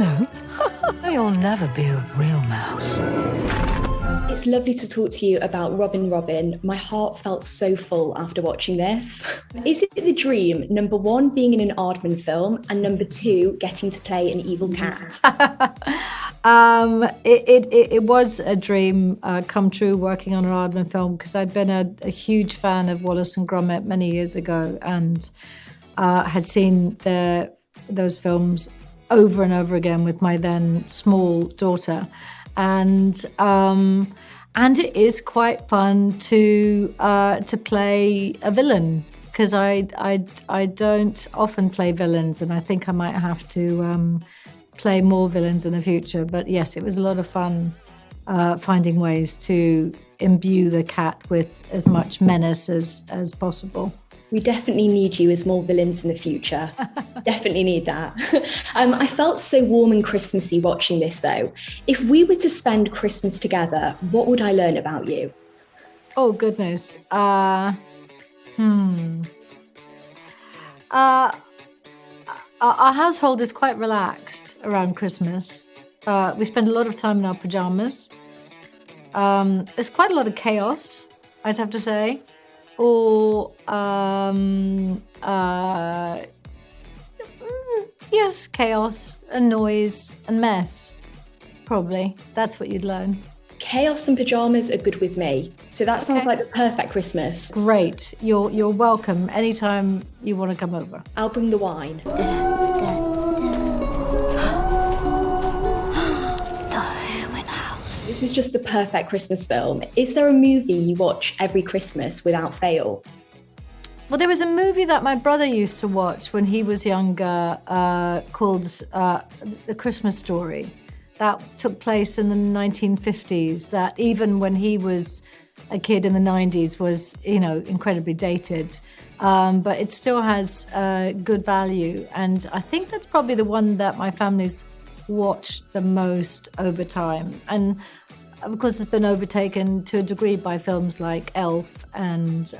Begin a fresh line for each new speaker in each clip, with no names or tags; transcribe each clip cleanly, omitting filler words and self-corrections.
Hello. You'll never be a real mouse.
It's lovely to talk to you about Robin. My heart felt so full after watching this. Is it the dream, number one, being in an Aardman film, and number two, getting to play an evil cat?
It was a dream come true working on an Aardman film, because I'd been a huge fan of Wallace and Gromit many years ago, and had seen those films over and over again with my then small daughter, and it is quite fun to play a villain, because I don't often play villains, and I think I might have to play more villains in the future. But yes, it was a lot of fun finding ways to imbue the cat with as much menace as possible.
We definitely need you as more villains in the future. Definitely need that. I felt so warm and Christmassy watching this, though. If we were to spend Christmas together, what would I learn about you?
Oh, goodness. Our household is quite relaxed around Christmas. We spend a lot of time in our pajamas. There's quite a lot of chaos, I'd have to say. Or, yes, chaos and noise and mess, probably. That's what you'd learn.
Chaos and pajamas are good with me. So that sounds like the perfect Christmas.
Great. You're welcome anytime you want to come over.
I'll bring the wine. This is just the perfect Christmas film. Is there a movie you watch every Christmas without fail?
Well, there was a movie that my brother used to watch when he was younger called The Christmas Story. That took place in the 1950s, that even when he was a kid in the 90s was, incredibly dated. But it still has good value. And I think that's probably the one that my family's watched the most over time. And of course, it's been overtaken to a degree by films like Elf and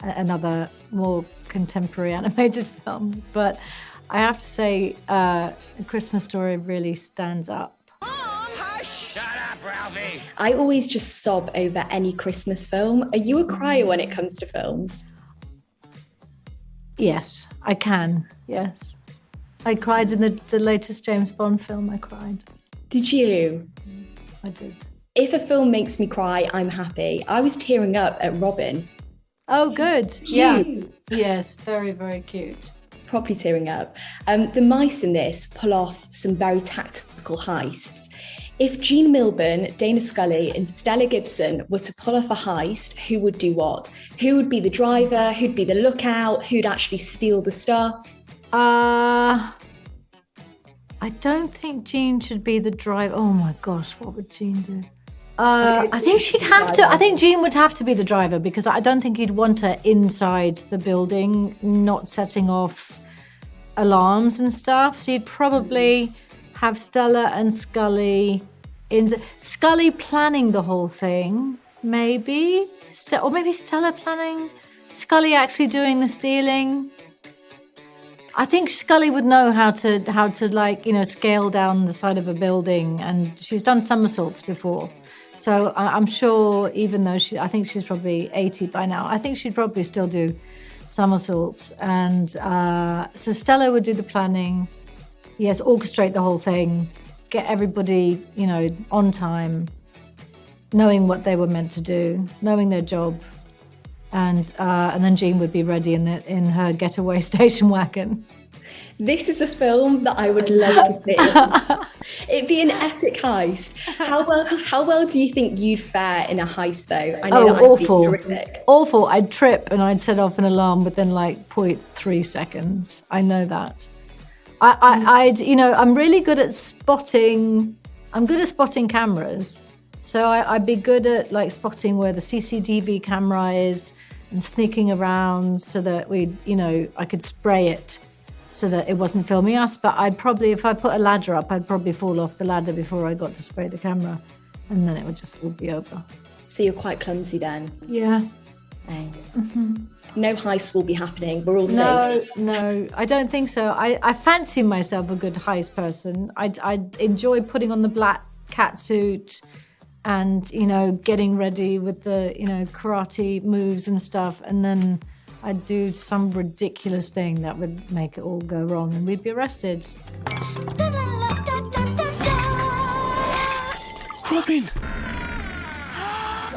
other more contemporary animated films. But I have to say, A Christmas Story really stands up.
Mom! Hush! Shut up, Ralphie!
I always just sob over any Christmas film. Are you a crier when it comes to films?
Yes, I can, yes. I cried in the latest James Bond film, I cried.
Did you?
I did.
If a film makes me cry, I'm happy. I was tearing up at Robin.
Oh, good.
Cute.
Yeah. Yes, very, very cute.
Properly tearing up. The mice in this pull off some very tactical heists. If Gene Milburn, Dana Scully and Stella Gibson were to pull off a heist, who would do what? Who would be the driver? Who'd be the lookout? Who'd actually steal the stuff?
I don't think Jean should be the driver. Oh my gosh, what would Jean do? I think she'd have to. I think Jean would have to be the driver, because I don't think he'd want her inside the building, not setting off alarms and stuff. So you'd probably have Stella and Scully Scully planning the whole thing, maybe, or maybe Stella planning, Scully actually doing the stealing. I think Scully would know how to scale down the side of a building, and she's done somersaults before. So I'm sure, even though I think she's probably 80 by now, I think she'd probably still do somersaults. And so Stella would do the planning, yes, orchestrate the whole thing, get everybody, on time, knowing what they were meant to do, knowing their job. And then Jean would be ready in her getaway station wagon.
This is a film that I would love to see. It'd be an epic heist. How well do you think you'd fare in a heist, though? I know that
awful.
I'd be horrific.
Awful. I'd trip and I'd set off an alarm within 0.3 seconds. I know that. I'm really good at spotting. I'm good at spotting cameras. So I'd be good at spotting where the CCTV camera is and sneaking around so that I could spray it so that it wasn't filming us. But I'd probably, if I put a ladder up, I'd probably fall off the ladder before I got to spray the camera, and then it would just all be over.
So you're quite clumsy then?
Yeah.
Oh.
Mm-hmm.
No heist will be happening. We're all
No,
safe.
no, I don't think so. I fancy myself a good heist person. I'd enjoy putting on the black cat suit and, you know, getting ready with the, you know, karate moves and stuff. And then I'd do some ridiculous thing that would make it all go wrong and we'd be arrested.
Robin!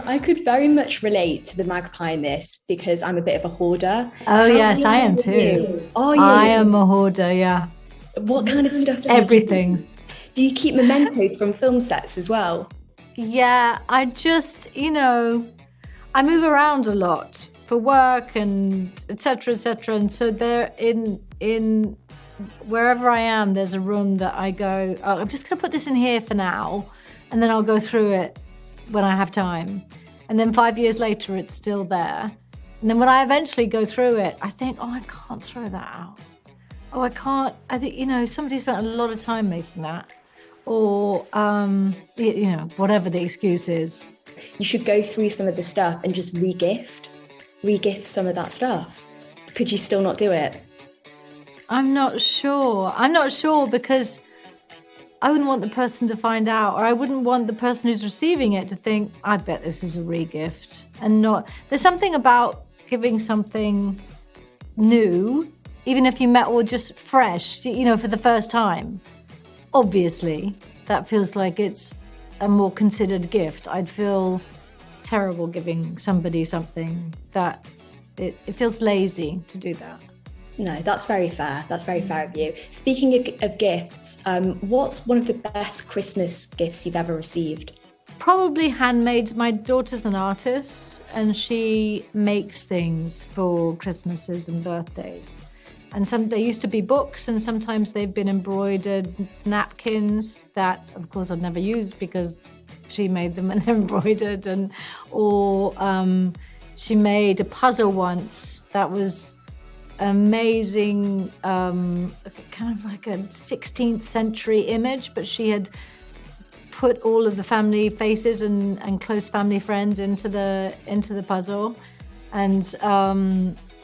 I could very much relate to the magpie in this because I'm a bit of a hoarder.
Oh, yes, I am too.
Are you?
I am a hoarder, yeah.
What kind of stuff?
Everything.
Do you keep mementos from film sets as well?
Yeah, I just, you know, I move around a lot for work and etc. And so there in wherever I am, there's a room that I go, oh, I'm just going to put this in here for now, and then I'll go through it when I have time. And then 5 years later, it's still there. And then when I eventually go through it, I think, oh, I can't throw that out. Oh, I can't. I think, you know, somebody spent a lot of time making that. Or, you know, whatever the excuse is.
You should go through some of the stuff and just regift some of that stuff. Could you still not do it?
I'm not sure. Because I wouldn't want the person to find out, or I wouldn't want the person who's receiving it to think, I bet this is a regift. And not, there's something about giving something new, even if you met or just fresh, you know, for the first time. Obviously, that feels like it's a more considered gift. I'd feel terrible giving somebody something that it feels lazy to do that.
No, that's very fair. That's very fair of you. Speaking of gifts, what's one of the best Christmas gifts you've ever received?
Probably handmade. My daughter's an artist and she makes things for Christmases and birthdays. And they used to be books, and sometimes they've been embroidered napkins that, of course, I'd never used because she made them and they're embroidered. Or she made a puzzle once that was amazing, kind of like a 16th century image, but she had put all of the family faces and close family friends into the puzzle, and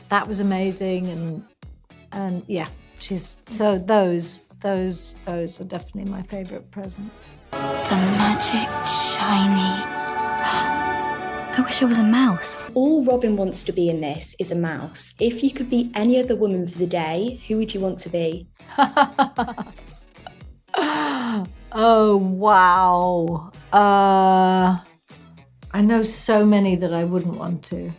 that was amazing. And yeah, so those are definitely my favorite presents.
The magic shiny. I wish I was a mouse.
All Robin wants to be in this is a mouse. If you could be any other woman for the day, who would you want to be?
Oh, wow. I know so many that I wouldn't want to.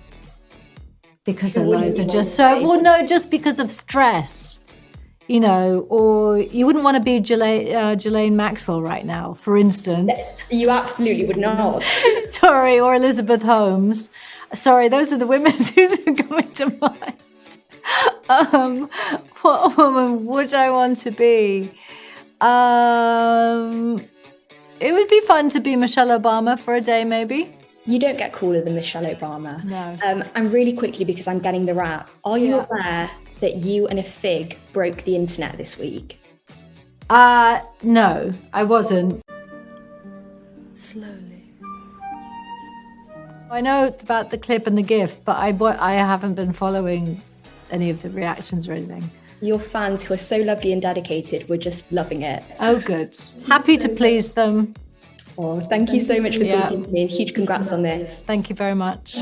Because their lives are just so... Well, no, just because of stress, you know, or you wouldn't want to be Ghislaine Maxwell right now, for instance.
You absolutely would not.
Sorry, or Elizabeth Holmes. Sorry, those are the women who's coming to mind. What woman would I want to be? It would be fun to be Michelle Obama for a day, maybe.
You don't get cooler than Michelle Obama.
No.
And really quickly, because I'm getting the wrap, are you aware that you and a fig broke the internet this week?
No, I wasn't.
Slowly.
I know about the clip and the gift, but I haven't been following any of the reactions or anything.
Your fans, who are so lovely and dedicated, were just loving it.
Oh, good. Happy to please them.
Oh, thank you so much for talking to me, and huge congrats on this.
Thank you very much.